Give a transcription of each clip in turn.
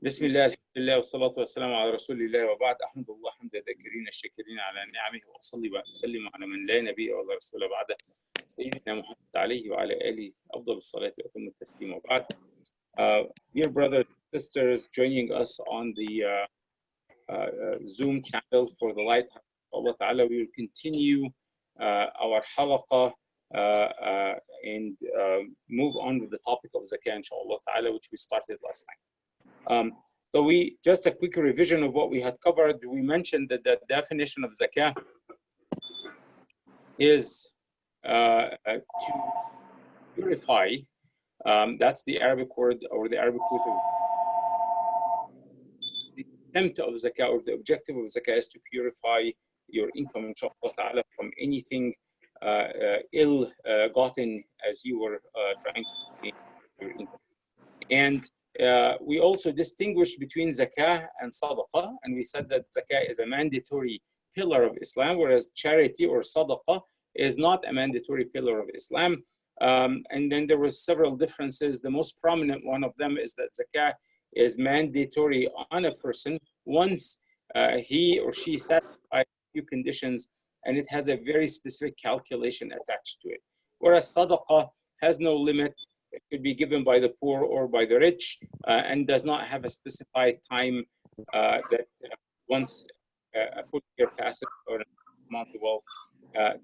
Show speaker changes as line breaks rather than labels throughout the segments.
بسم الله الحمد لله والصلاة والسلام على رسول الله وبعد. أحمد الله حمد الذاكرين الشاكرين على نعمه وأصلي وأسلم على من لا نبي ولا رسول بعده سيدنا محمد عليه وعلى آله أفضل الصلاة وأتم التسليم وبعد. Dear brothers and sisters joining us on the Zoom channel for the Lighthouse of Allah Ta'ala, we will continue our Halaqa and move on with the topic of Zakah, inshallah Ta'ala, which we started last time. So just a quick revision of what we had covered. We mentioned that the definition of zakah is to purify. That's the Arabic word or the Arabic root of the attempt of zakah, or the objective of zakah is to purify your income, inshallah ta'ala, from anything ill-gotten as you were trying to gain your income. And we also distinguish between zakah and sadaqah, and we said that zakah is a mandatory pillar of Islam, whereas charity or sadaqah is not a mandatory pillar of Islam. And then there was several differences. The most prominent one of them is that zakah is mandatory on a person once he or she satisfies a few conditions, and it has a very specific calculation attached to it. Whereas sadaqah has no limit. It could be given by the poor or by the rich, and does not have a specified time that once a full year passes or an amount of wealth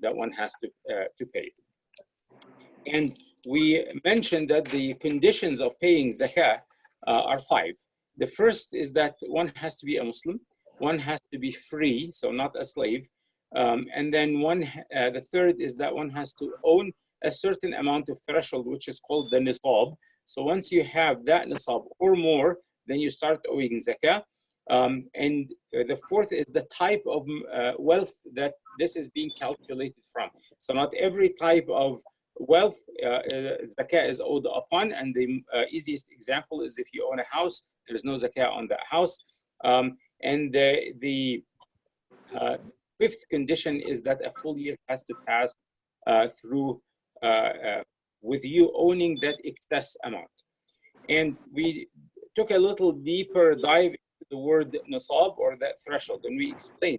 that one has to pay. And we mentioned that the conditions of paying zakah are 5. The first is that one has to be a Muslim, one has to be free, so not a slave, and then the third is that one has to own a certain amount of threshold, which is called the nisab. So once you have that nisab or more, then you start owing zakah. And the fourth is the type of wealth that this is being calculated from. So not every type of wealth zakah is owed upon, and the easiest example is if you own a house, there is no zakah on that house. And the fifth condition is that a full year has to pass through with you owning that excess amount. And we took a little deeper dive into the word nisab, or that threshold, and we explained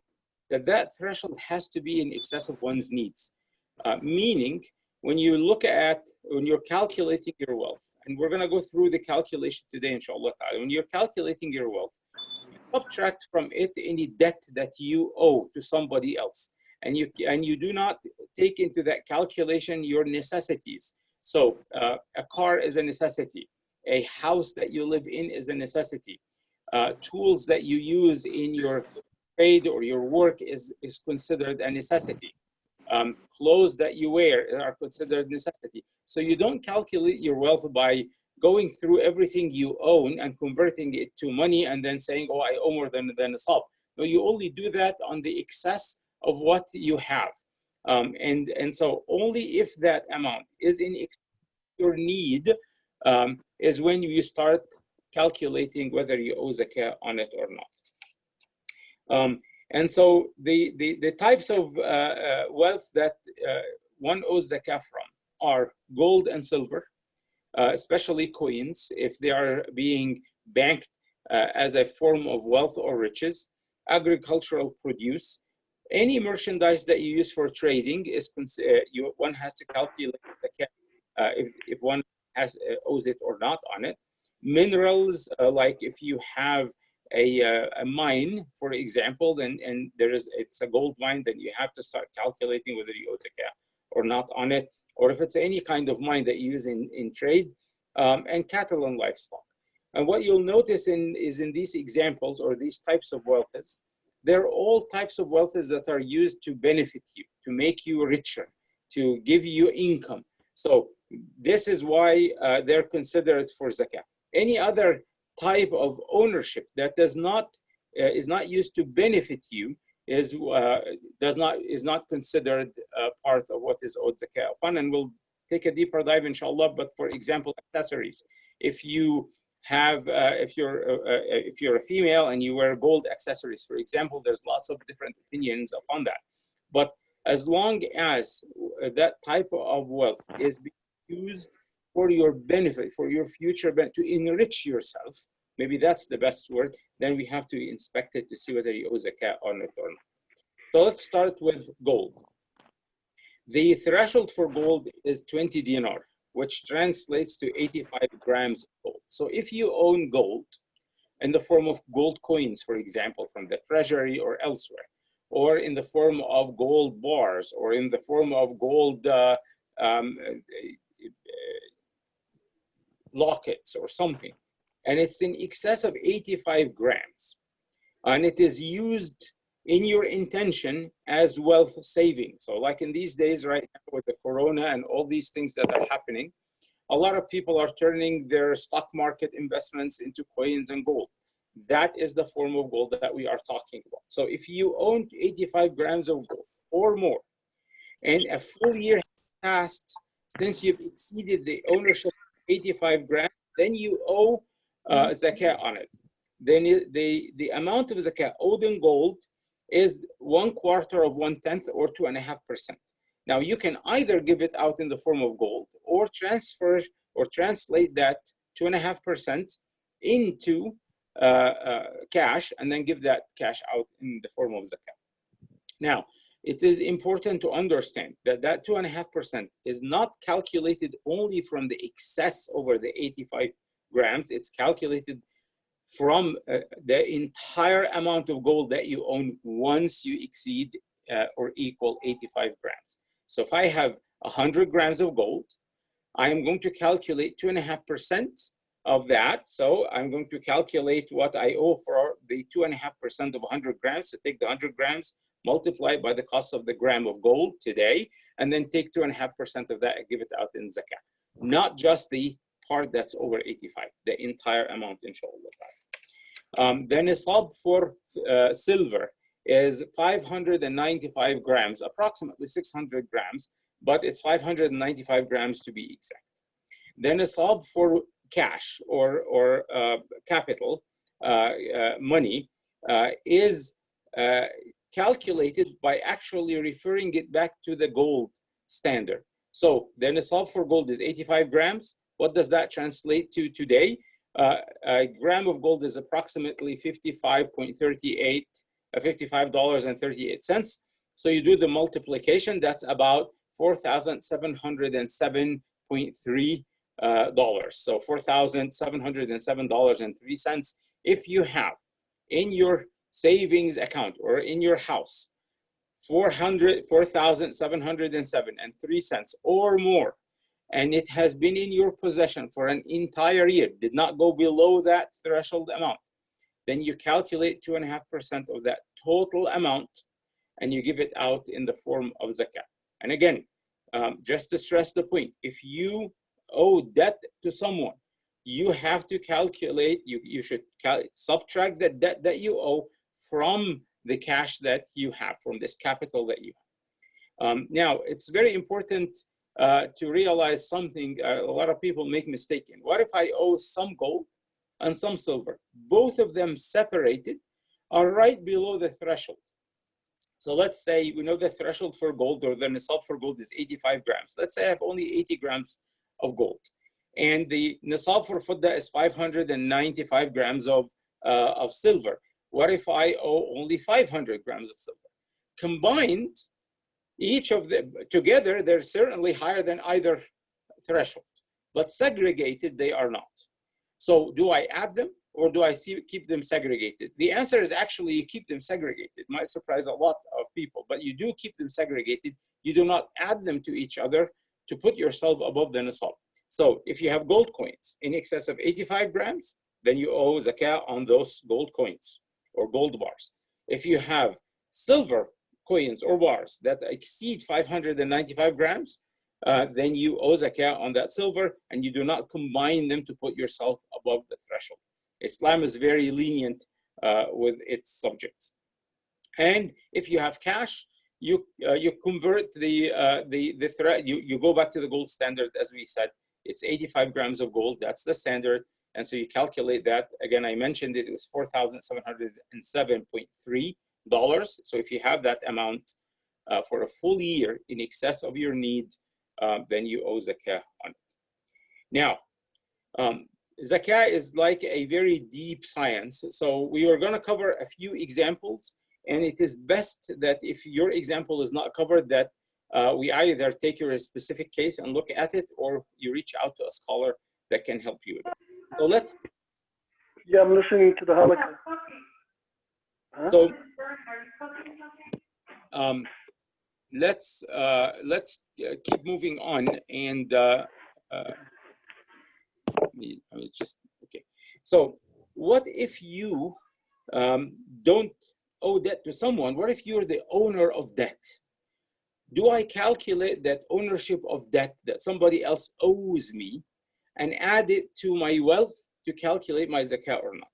that that threshold has to be in excess of one's needs. Meaning, when you're calculating your wealth, and we're going to go through the calculation today, inshallah ta'ala, when you're calculating your wealth, you subtract from it any debt that you owe to somebody else. And you do not take into that calculation your necessities. So a car is a necessity. A house that you live in is a necessity. Tools that you use in your trade or your work is considered a necessity. Clothes that you wear are considered necessity. So you don't calculate your wealth by going through everything you own and converting it to money and then saying, oh, I owe more than nisab. No, you only do that on the excess of what you have. And so only if that amount is in your need is when you start calculating whether you owe zakah on it or not. And so the types of wealth that one owes zakah from are gold and silver, especially coins, if they are being banked as a form of wealth or riches, agricultural produce. Any merchandise that you use for trading is one has to calculate if one owes it or not on it. Minerals, like if you have a mine, for example, and it's a gold mine, then you have to start calculating whether you owe zakah or not on it, or if it's any kind of mine that you use in trade, and cattle and livestock. And what you'll notice is in these examples, or these types of wealths, they're all types of wealths that are used to benefit you, to make you richer, to give you income. So this is why they're considered for zakah. Any other type of ownership that is not used to benefit you is not considered part of what is owed zakah upon. And we'll take a deeper dive, inshallah. But for example, accessories. If you have, if you're a female and you wear gold accessories, for example, there's lots of different opinions upon that. But as long as that type of wealth is being used for your benefit, for your future benefit, to enrich yourself, maybe that's the best word, then we have to inspect it to see whether you owe zakah on it or not. So let's start with gold. The threshold for gold is 20 dinar, which translates to 85 grams of gold. So if you own gold in the form of gold coins, for example, from the treasury or elsewhere, or in the form of gold bars, or in the form of gold lockets or something, and it's in excess of 85 grams, and it is used in your intention as wealth saving. So like in these days right now with the corona and all these things that are happening, a lot of people are turning their stock market investments into coins and gold. That is the form of gold that we are talking about. So if you own 85 grams of gold or more, and a full year passed since you've exceeded the ownership of 85 grams, then you owe zakah on it. Then the amount of zakah owed in gold is 1/4 of 1/10 or 2.5%. Now you can either give it out in the form of gold or transfer or translate that 2.5% into cash and then give that cash out in the form of zakah. Now, it is important to understand that that 2.5% is not calculated only from the excess over the 85 grams. It's calculated from the entire amount of gold that you own once you exceed or equal 85 grams. So if I have 100 grams of gold, I am going to calculate 2.5% of that. So I'm going to calculate what I owe for the 2.5% of 100 grams. So take the 100 grams, multiply by the cost of the gram of gold today, and then take 2.5% of that and give it out in zakah. Not just the part that's over 85, the entire amount, inshallah. The nisab for silver is 595 grams, approximately 600 grams, but it's 595 grams to be exact. The nisab for cash or capital, money, is calculated by actually referring it back to the gold standard. So the nisab for gold is 85 grams. What does that translate to today? A gram of gold is approximately $55.38. So you do the multiplication, that's about $4,707.3. So $4,707.03. If you have in your savings account or in your house $4,707.03 or more, and it has been in your possession for an entire year, did not go below that threshold amount, then you calculate 2.5% of that total amount and you give it out in the form of zakah. And again, just to stress the point, if you owe debt to someone, you have to calculate, you should subtract the debt that you owe from the cash that you have, from this capital that you have. Now, it's very important to realize something a lot of people make mistake in. What if I owe some gold and some silver? Both of them separated are right below the threshold. So let's say we know the threshold for gold, or the nisab for gold, is 85 grams. Let's say I have only 80 grams of gold, and the nisab for fidda is 595 grams of silver. What if I owe only 500 grams of silver? Combined, each of them together, they're certainly higher than either threshold, but segregated, they are not. So do I add them or do I keep them segregated? The answer is actually you keep them segregated. It might surprise a lot of people, but you do keep them segregated. You do not add them to each other to put yourself above the nisab. So if you have gold coins in excess of 85 grams, then you owe zakah on those gold coins or gold bars. If you have silver coins or bars that exceed 595 grams, then you owe zakah on that silver, and you do not combine them to put yourself above the threshold. Islam is very lenient with its subjects. And if you have cash, you convert you go back to the gold standard. As we said, it's 85 grams of gold. That's the standard. And so you calculate that. Again, I mentioned it was $4,707.3. So if you have that amount for a full year in excess of your need, then you owe zakah on it. Now, zakah is like a very deep science. So we are going to cover a few examples, and it is best that if your example is not covered, that we either take your specific case and look at it, or you reach out to a scholar that can help you with it. So let's.
Yeah, I'm listening to the Halaqa. Huh?
So let's keep moving on, and just okay. So what if you don't owe debt to someone? What if you're the owner of debt? Do I calculate that ownership of debt that somebody else owes me and add it to my wealth to calculate my zakah or not?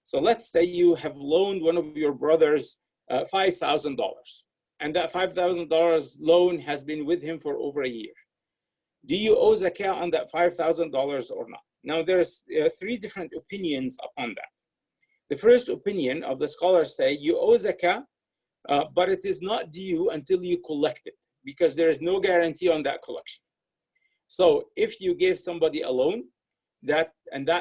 So let's say you have loaned one of your brothers $5,000, and that $5,000 loan has been with him for over a year. Do you owe zakah on that $5,000 or not? Now, there's three different opinions upon that. The first opinion of the scholars say you owe zakah, but it is not due until you collect it, because there is no guarantee on that collection. So if you gave somebody a loan, that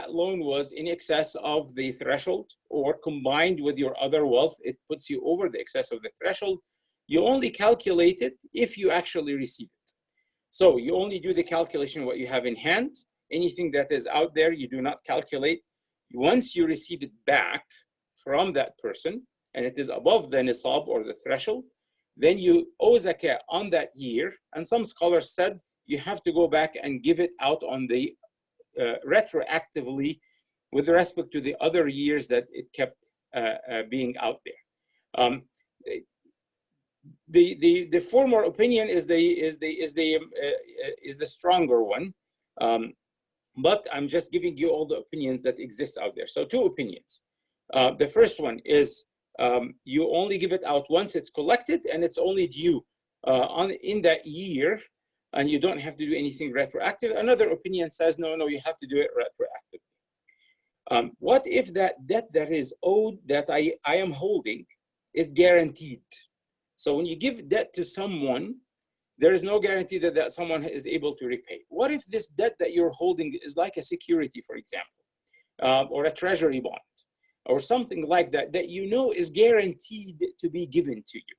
loan was in excess of the threshold, or combined with your other wealth, it puts you over the excess of the threshold, you only calculate it if you actually receive it. So you only do the calculation what you have in hand. Anything that is out there, you do not calculate. Once you receive it back from that person, and it is above the nisab or the threshold, then you owe zakah on that year. And some scholars said you have to go back and give it out on the retroactively with respect to the other years that it kept being out there. The former opinion is the stronger one, but I'm just giving you all the opinions that exist out there. So two opinions. The first one is you only give it out once it's collected, and it's only due in that year, and you don't have to do anything retroactive. Another opinion says no, you have to do it retroactively. What if that debt that is owed, that I am holding, is guaranteed? So when you give debt to someone, there is no guarantee that that someone is able to repay. What if this debt that you're holding is like a security, for example, or a treasury bond, or something like that, that you know is guaranteed to be given to you?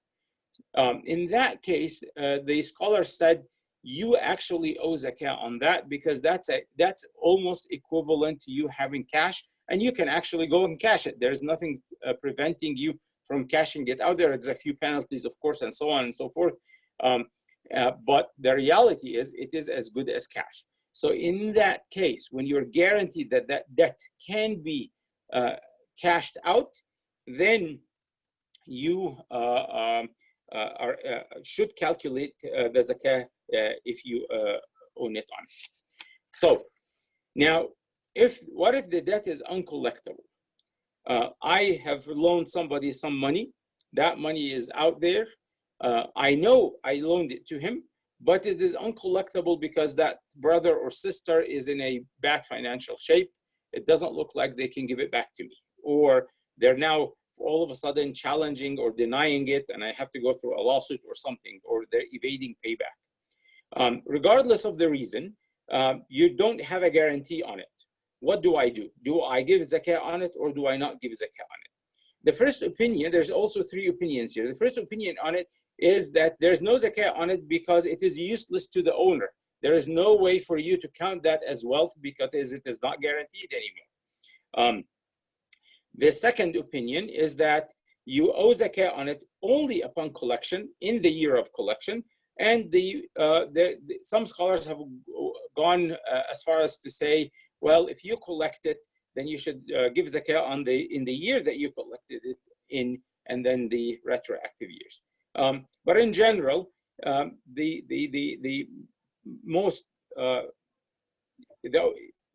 In that case, the scholar said you actually owe zakah on that, because that's almost equivalent to you having cash, and you can actually go and cash it. There's nothing preventing you from cashing it out there. It's a few penalties, of course, and so on and so forth. But the reality is it is as good as cash. So in that case, when you're guaranteed that that debt can be cashed out, then you should calculate the zakah if you own it on. So now, what if the debt is uncollectible? I have loaned somebody some money. That money is out there. I know I loaned it to him, but it is uncollectible because that brother or sister is in a bad financial shape. It doesn't look like they can give it back to me, or they're now all of a sudden challenging or denying it, and I have to go through a lawsuit or something, or they're evading payback. Regardless of the reason, you don't have a guarantee on it. What do I do? Do I give zakah on it, or do I not give zakah on it? The first opinion, there's also three opinions here. The first opinion on it is that there's no zakah on it because it is useless to the owner. There is no way for you to count that as wealth because it is not guaranteed anymore. The second opinion is that you owe zakah on it only upon collection, in the year of collection. And some scholars have gone as far as to say, well, if you collect it, then you should give zakah in the year that you collected it in, and then the retroactive years. But in general, the most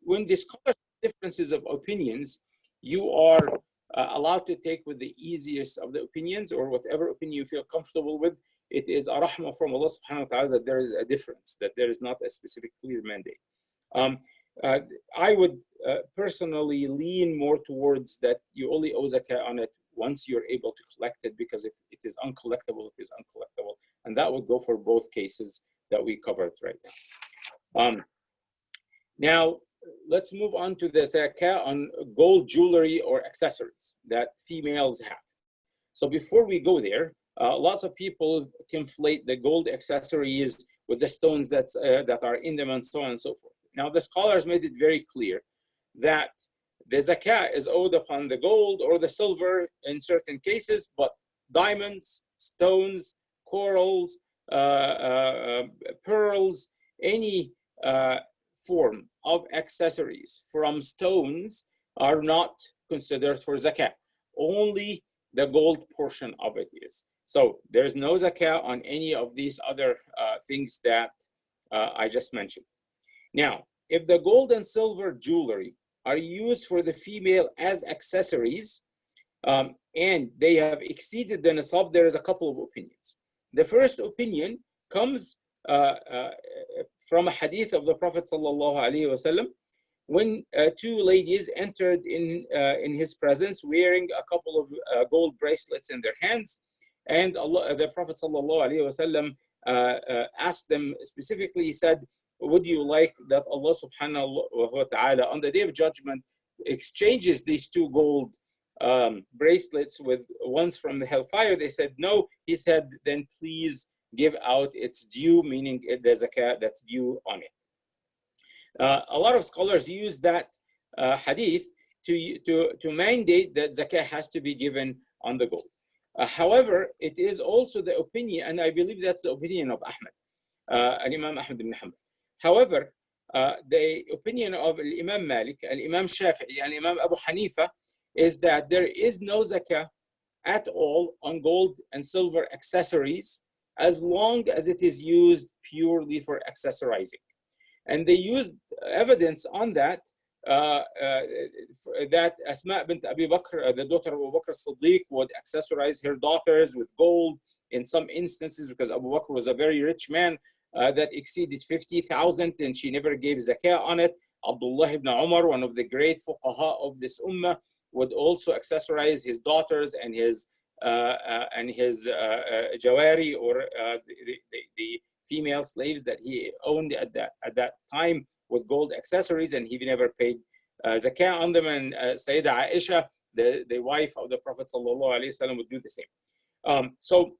when the scholars have differences of opinions, you are allowed to take with the easiest of the opinions, or whatever opinion you feel comfortable with. It is a rahmah from Allah subhanahu wa ta'ala that there is a difference, that there is not a specific clear mandate. I would personally lean more towards that you only owe zakah on it once you're able to collect it, because if it is uncollectible, it is uncollectible. And that would go for both cases that we covered right now. Now, let's move on to the zakah on gold jewelry or accessories that females have. So before we go there, lots of people conflate the gold accessories with the stones that are in them and so on and so forth. Now, the scholars made it very clear that the zakah is owed upon the gold or the silver in certain cases, but diamonds, stones, corals, pearls, any form of accessories from stones are not considered for zakah. Only the gold portion of it is. So there's no zakah on any of these other things that I just mentioned. Now, if the gold and silver jewelry are used for the female as accessories, and they have exceeded the nisab, there is a couple of opinions. The first opinion comes from a hadith of the Prophet ﷺ, when two ladies entered in his presence wearing a couple of gold bracelets in their hands, and the Prophet ﷺ asked them specifically, he said, would you like that Allah subhanahu wa ta'ala on the day of judgment exchanges these two gold bracelets with ones from the hellfire? They said no. He said, then please give out its due, meaning the zakah that's due on it. A lot of scholars use that hadith to mandate that zakah has to be given on the gold. However, it is also the opinion, and I believe that's the opinion of Ahmad, Imam Ahmad ibn Hanbal. However, the opinion of Imam Malik, Imam Shafi'i, and Imam Abu Hanifa is that there is no zakah at all on gold and silver accessories as long as it is used purely for accessorizing. And they used evidence on that, that Asma bint Abi Bakr, the daughter of Abu Bakr as-Siddiq, would accessorize her daughters with gold in some instances, because Abu Bakr was a very rich man that exceeded 50,000, and she never gave zakah on it. Abdullah ibn Umar, one of the great fuqaha of this ummah, would also accessorize his daughters and his jawari, or the female slaves that he owned at that time, with gold accessories, and he never paid zakah on them. And Sayyidah Aisha, the wife of the Prophet ﷺ, would do the same. So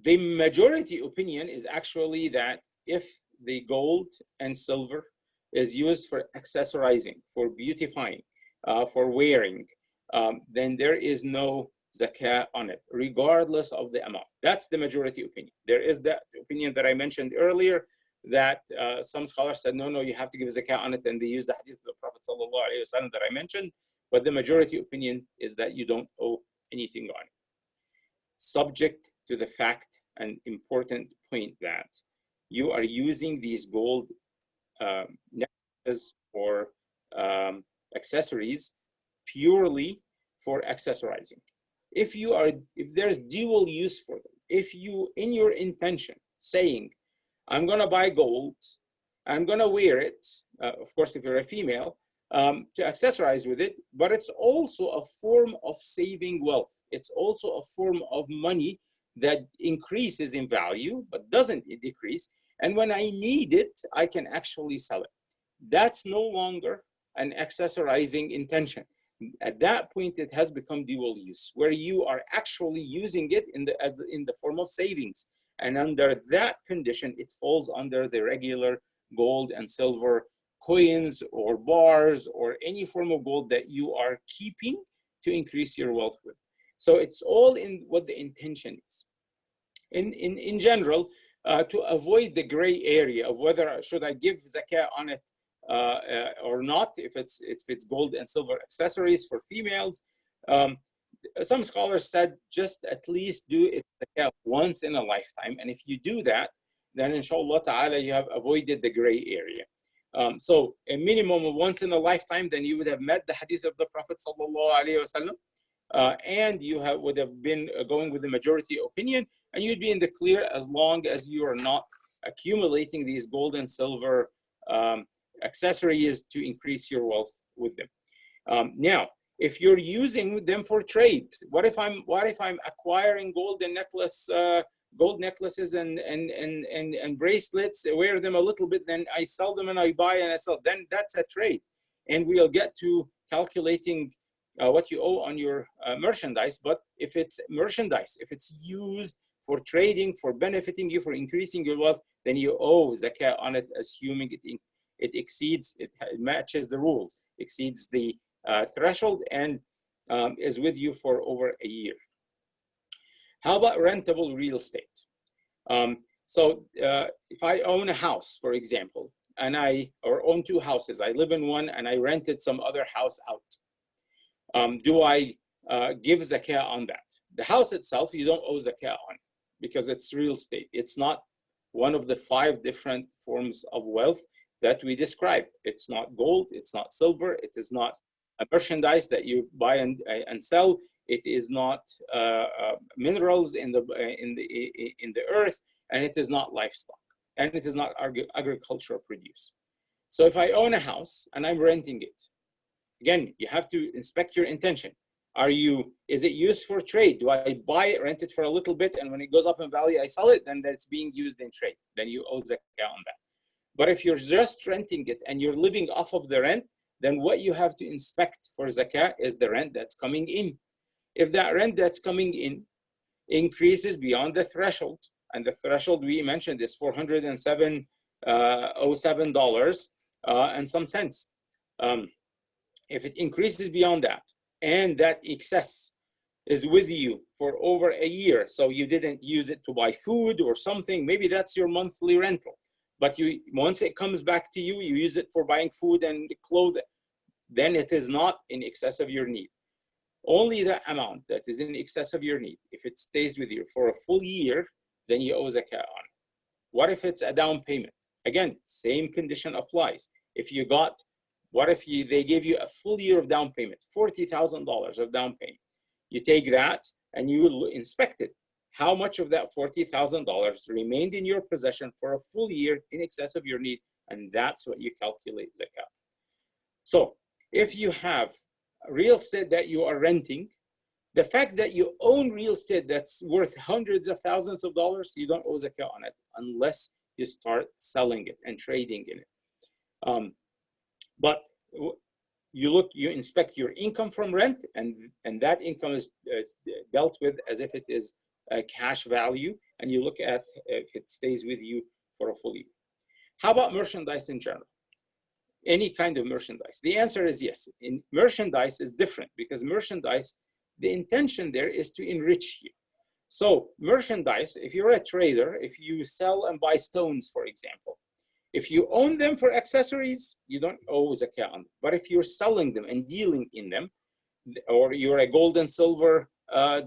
the majority opinion is actually that if the gold and silver is used for accessorizing, for beautifying, for wearing, then there is no zakah on it, regardless of the amount. That's the majority opinion. There is that opinion that I mentioned earlier, that some scholars said, no, you have to give zakah on it, and they use the hadith of the Prophet ﷺ that I mentioned, but the majority opinion is that you don't owe anything on it, subject to the fact and important point that you are using these gold necklaces or accessories purely for accessorizing. If there's dual use for them, if you, in your intention, saying, I'm going to buy gold, I'm going to wear it, of course, if you're a female, to accessorize with it, but it's also a form of saving wealth. It's also a form of money that increases in value, but doesn't decrease. And when I need it, I can actually sell it. That's no longer an accessorizing intention. At that point, it has become dual use, where you are actually using it in the form of savings. And under that condition, it falls under the regular gold and silver coins or bars or any form of gold that you are keeping to increase your wealth with. So it's all in what the intention is. In general, to avoid the gray area of whether should I give zakah on it or not, if it's gold and silver accessories for females, some scholars said just at least do it once in a lifetime, and if you do that, then inshallah ta'ala you have avoided the gray area. So a minimum of once in a lifetime, then you would have met the hadith of the Prophet sallallahu alaihi wasallam, and you would have been going with the majority opinion, and you'd be in the clear as long as you are not accumulating these gold and silver accessories to increase your wealth with them. Now, if you're using them for trade, what if I'm acquiring golden necklace gold necklaces and bracelets, wear them a little bit, then I sell them and I buy and I sell. Then that's a trade. And we'll get to calculating what you owe on your merchandise. But if it's merchandise, if it's used for trading, for benefiting you, for increasing your wealth, then you owe zakah on it, assuming it exceeds, it matches the rules, exceeds the threshold, and is with you for over a year. How about rentable real estate? If I own a house, for example, and or own two houses, I live in one and I rented some other house out. Do I give zakah on that? The house itself, you don't owe zakah on because it's real estate. It's not one of the 5 different forms of wealth that we described. It's not gold, it's not silver, it is not a merchandise that you buy and sell. It is not minerals in the earth, and it is not livestock, and it is not agricultural produce. So if I own a house and I'm renting it, again, you have to inspect your intention. Is it used for trade? Do I buy it, rent it for a little bit, and when it goes up in value, I sell it? Then that's being used in trade. Then you owe zakah on that. But if you're just renting it and you're living off of the rent, then what you have to inspect for zakah is the rent that's coming in. If that rent that's coming in increases beyond the threshold, and the threshold we mentioned is $407.07 and some cents. If it increases beyond that, and that excess is with you for over a year, so you didn't use it to buy food or something, maybe that's your monthly rental. But once it comes back to you, you use it for buying food and clothing, then it is not in excess of your need. Only the amount that is in excess of your need, if it stays with you for a full year, then you owe zakah on. What if it's a down payment? Again, same condition applies. What if they gave you a full year of down payment, $40,000 of down payment? You take that and you will inspect it. How much of that $40,000 remained in your possession for a full year in excess of your need? And that's what you calculate zakah. So if you have real estate that you are renting, the fact that you own real estate that's worth hundreds of thousands of dollars, you don't owe zakah on it unless you start selling it and trading in it. But you inspect your income from rent, and that income is dealt with as if it is a cash value, and you look at if it stays with you for a full year. How about merchandise in general? Any kind of merchandise? The answer is yes. In merchandise is different because merchandise, the intention there is to enrich you. So merchandise, if you're a trader, if you sell and buy stones, for example, if you own them for accessories, you don't owe zakah on them. But if you're selling them and dealing in them, or you're a gold and silver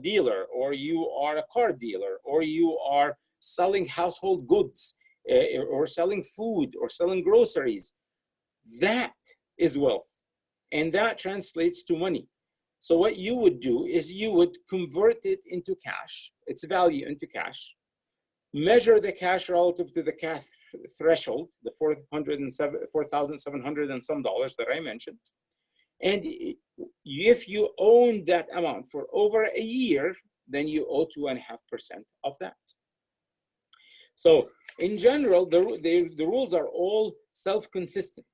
dealer, or you are a car dealer, or you are selling household goods, or selling food, or selling groceries, that is wealth. And that translates to money. So what you would do is you would convert it into cash, its value into cash, measure the cash relative to the cash threshold, the $4,700 and some dollars that I mentioned. And if you own that amount for over a year, then you owe 2.5% of that. So in general, the rules are all self-consistent.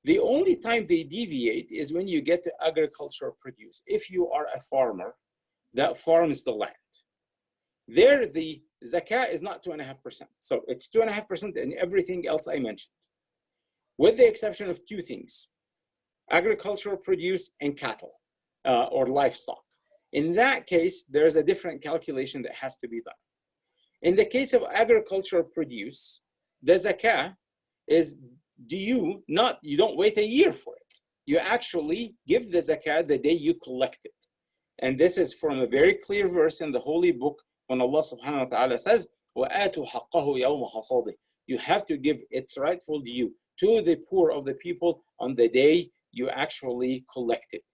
The only time they deviate is when you get to agricultural produce. If you are a farmer that farms the land, there the zakah is not 2.5%. So it's 2.5% in everything else I mentioned, with the exception of 2 things: agricultural produce and cattle or livestock. In that case, there's a different calculation that has to be done. In the case of agricultural produce, the zakah is you don't wait a year for it. You actually give the zakah the day you collect it. And this is from a very clear verse in the Holy Book when Allah subhanahu wa ta'ala says, وَآتُوا حَقَّهُ يَوْمَ حَصَادِهِ. You have to give its rightful due to the poor of the people on the day you actually collect it.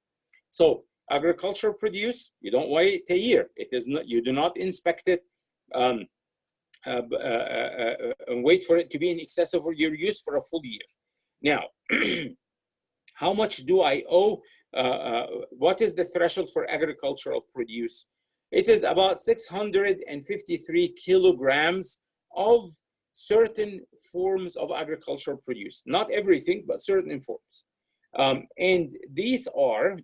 So agricultural produce, you don't wait a year. It is not, you do not inspect it and wait for it to be in excess of your use for a full year. Now, how much do I owe? What is the threshold for agricultural produce? It is about 653 kilograms of certain forms of agricultural produce. Not everything, but certain forms. And these are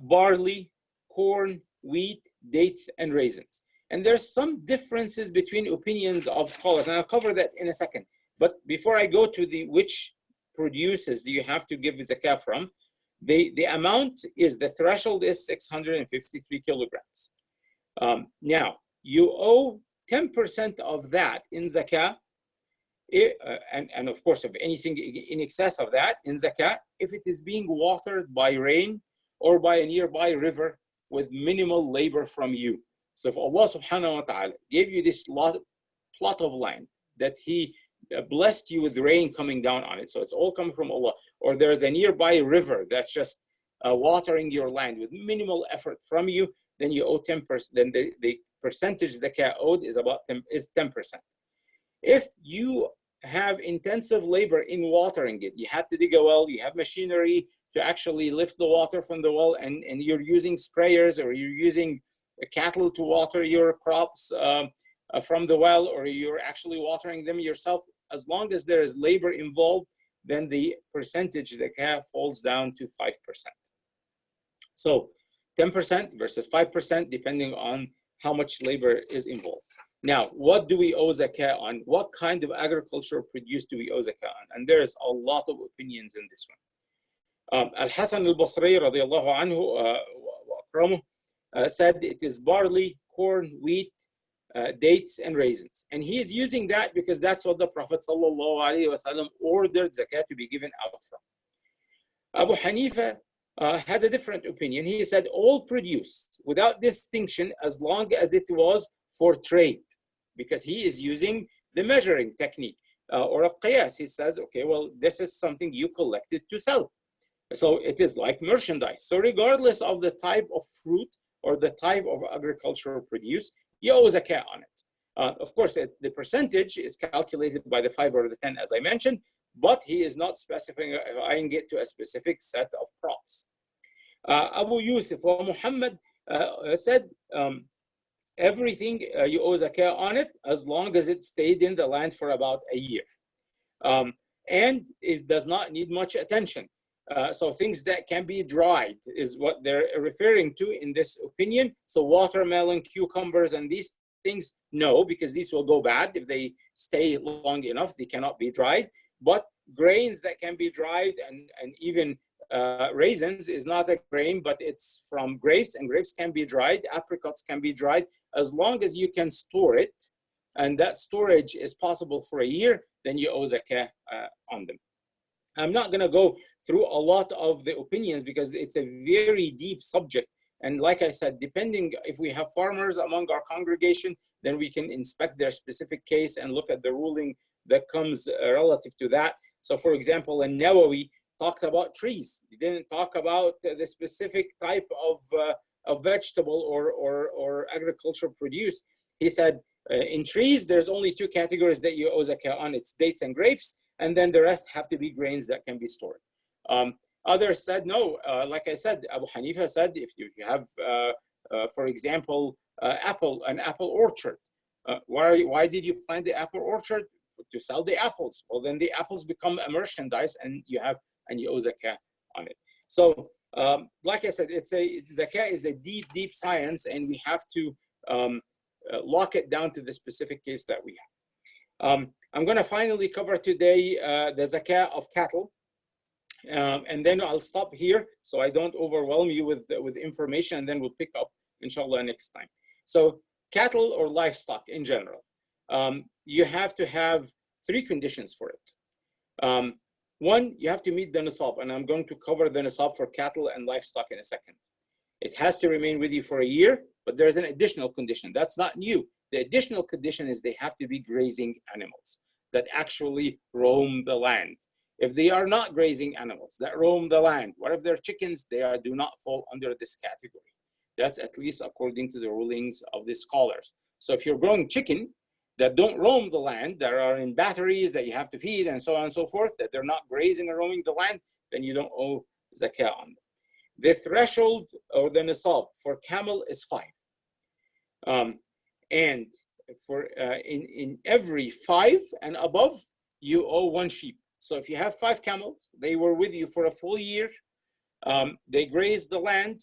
barley, corn, wheat, dates, and raisins. And there's some differences between opinions of scholars, and I'll cover that in a second. But before I go to the which produces do you have to give zakah from, the amount is, the threshold is 653 kilograms. Now, you owe 10% of that in zakah, and of course, of anything in excess of that in zakah, if it is being watered by rain or by a nearby river with minimal labor from you. So if Allah subhanahu wa ta'ala gave you this plot of land that He blessed you with rain coming down on it, so it's all coming from Allah, or there's a nearby river that's just watering your land with minimal effort from you, then you owe 10%. Then the percentage zakah owed is about 10%. If you have intensive labor in watering it, you have to dig a well, you have machinery to actually lift the water from the well, and you're using sprayers, or you're using cattle to water your crops from the well, or you're actually watering them yourself, as long as there is labor involved, then the percentage zakah falls down to 5%. So 10% versus 5%, depending on how much labor is involved. Now, what do we owe zakah on? What kind of agricultural produce do we owe zakah on? And there's a lot of opinions in this one. Al-Hasan al-Basri radiyallahu anhu wa akramuh said it is barley, corn, wheat, dates, and raisins. And he is using that because that's what the Prophet sallallahu alaihi wasallam ordered zakah to be given out from. Abu Hanifa had a different opinion. He said all produce without distinction, as long as it was for trade, because he is using the measuring technique or a qiyas. He says, okay, well, this is something you collected to sell. So it is like merchandise. So regardless of the type of fruit or the type of agricultural produce, you owe zakah on it. Of course, the percentage is calculated by the 5 or the 10, as I mentioned, but he is not specifying it to a specific set of crops. Abu Yusuf or Muhammad said, everything you owe zakah on it as long as it stayed in the land for about a year. And it does not need much attention. So things that can be dried is what they're referring to in this opinion. So watermelon, cucumbers, and these things, no, because these will go bad if they stay long enough. They cannot be dried. But grains that can be dried, and even raisins is not a grain, but it's from grapes, and grapes can be dried. Apricots can be dried. As long as you can store it, and that storage is possible for a year, then you owe zakah on them. I'm not going to go through a lot of the opinions because it's a very deep subject. And like I said, depending if we have farmers among our congregation, then we can inspect their specific case and look at the ruling that comes relative to that. So for example, in Nawawi talked about trees. He didn't talk about the specific type of vegetable or agricultural produce. He said, in trees, there's only 2 categories that you owe zakah on. It's dates and grapes, and then the rest have to be grains that can be stored. Others said no. Like I said, Abu Hanifa said if you have, for example, an apple orchard. Why did you plant the apple orchard? To sell the apples. Well, then the apples become a merchandise, and you owe zakah on it. So, like I said, zakah is a deep science, and we have to lock it down to the specific case that we have. I'm going to finally cover today the zakah of cattle, and then I'll stop here so I don't overwhelm you with information, and then we'll pick up, inshallah, next time. So cattle or livestock in general, you have to have 3 conditions for it. One, you have to meet the nisab, and I'm going to cover the nisab for cattle and livestock in a second. It has to remain with you for a year, but there's an additional condition. That's not new. The additional condition is they have to be grazing animals that actually roam the land. If they are not grazing animals that roam the land, what if they're chickens? They do not fall under this category. That's at least according to the rulings of the scholars. So if you're growing chicken that don't roam the land, that are in batteries that you have to feed and so on and so forth, that they're not grazing or roaming the land, then you don't owe zakah on them. The threshold or the nisab for camel is 5. And for in every 5 and above, you owe 1 sheep. So if you have 5 camels, they were with you for a full year, they grazed the land,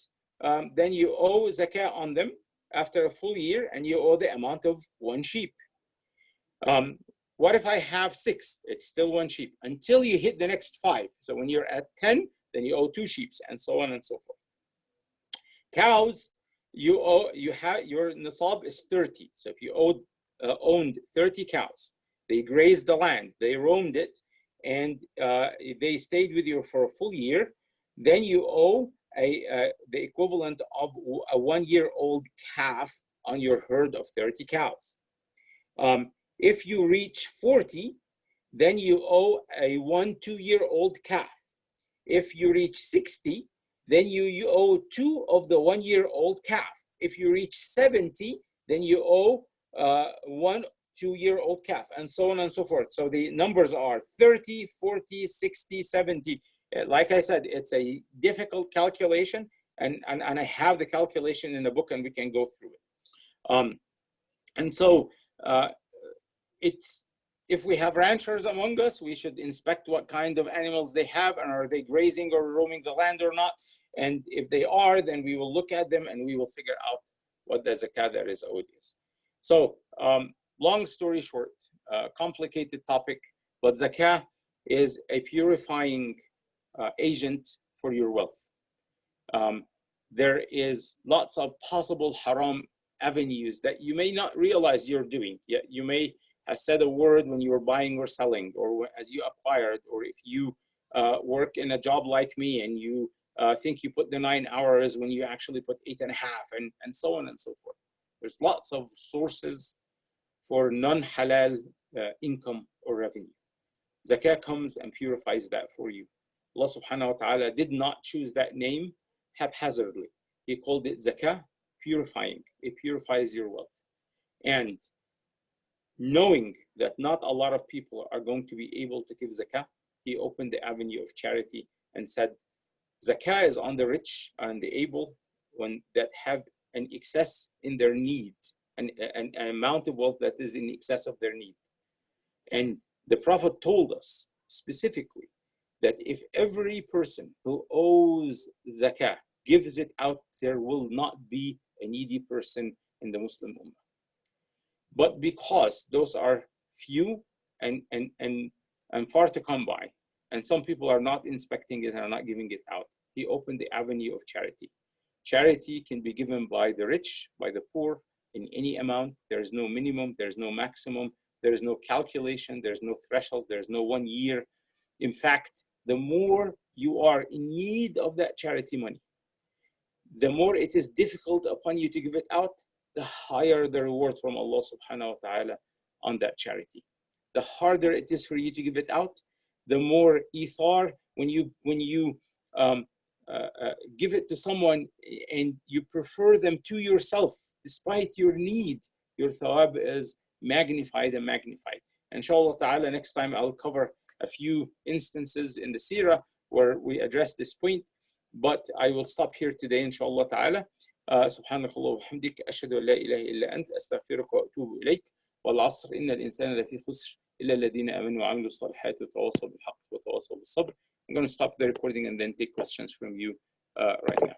then you owe zakah on them after a full year, and you owe the amount of 1 sheep. What if I have 6? It's still 1 sheep until you hit the next 5. So when you're at 10, then you owe 2 sheep, and so on and so forth. Cows, you have your nisab is 30. So if you owned 30 cows, they grazed the land, they roamed it, and they stayed with you for a full year, then you owe the equivalent of a 1-year-old calf on your herd of 30 cows. If you reach 40, then you owe a 2-year-old calf. If you reach 60, then you owe 2 of the 1-year-old calf. If you reach 70, then you owe 1 2-year-old calf, and so on and so forth. So the numbers are 30, 40, 60, 70. Like I said, it's a difficult calculation, and I have the calculation in the book, and we can go through it. And so if we have ranchers among us, we should inspect what kind of animals they have, and are they grazing or roaming the land or not. And if they are, then we will look at them and we will figure out what the zakah that is owed is. So long story short, complicated topic, but zakah is a purifying agent for your wealth. There is lots of possible haram avenues that you may not realize you're doing. Yet you may have said a word when you were buying or selling, or as you acquired, or if you work in a job like me and you think you put the 9 hours when you actually put 8.5, and so on and so forth. There's lots of sources for non-halal income or revenue. Zakah comes and purifies that for you. Allah subhanahu wa ta'ala did not choose that name haphazardly. He called it zakah, purifying. It purifies your wealth. And knowing that not a lot of people are going to be able to give zakah, he opened the avenue of charity and said, zakah is on the rich and the able that have an excess in their need, an amount of wealth that is in excess of their need. And the Prophet told us specifically that if every person who owes zakah gives it out, there will not be a needy person in the Muslim Ummah. But because those are few and far to come by, and some people are not inspecting it and are not giving it out, he opened the avenue of charity. Charity can be given by the rich, by the poor, in any amount. There is no minimum, there is no maximum, there is no calculation, there is no threshold, there is no 1 year. In fact, the more you are in need of that charity money, the more it is difficult upon you to give it out, the higher the reward from Allah subhanahu wa ta'ala on that charity. The harder it is for you to give it out, the more ithar, when you give it to someone and you prefer them to yourself, despite your need, your thawab is magnified and magnified. Inshallah ta'ala, next time I'll cover a few instances in the seerah where we address this point, but I will stop here today, inshallah ta'ala. سبحانك اللهم وبحمدك أشهد أن لا إله إلا أنت أستغفرك وأتوب إليك والعصر إن الإنسان لفي خسر إلا الذين آمنوا وعملوا الصالحات وتواصوا بالحق وتواصوا بالصبر. I'm going to stop the recording and then take questions from you right now.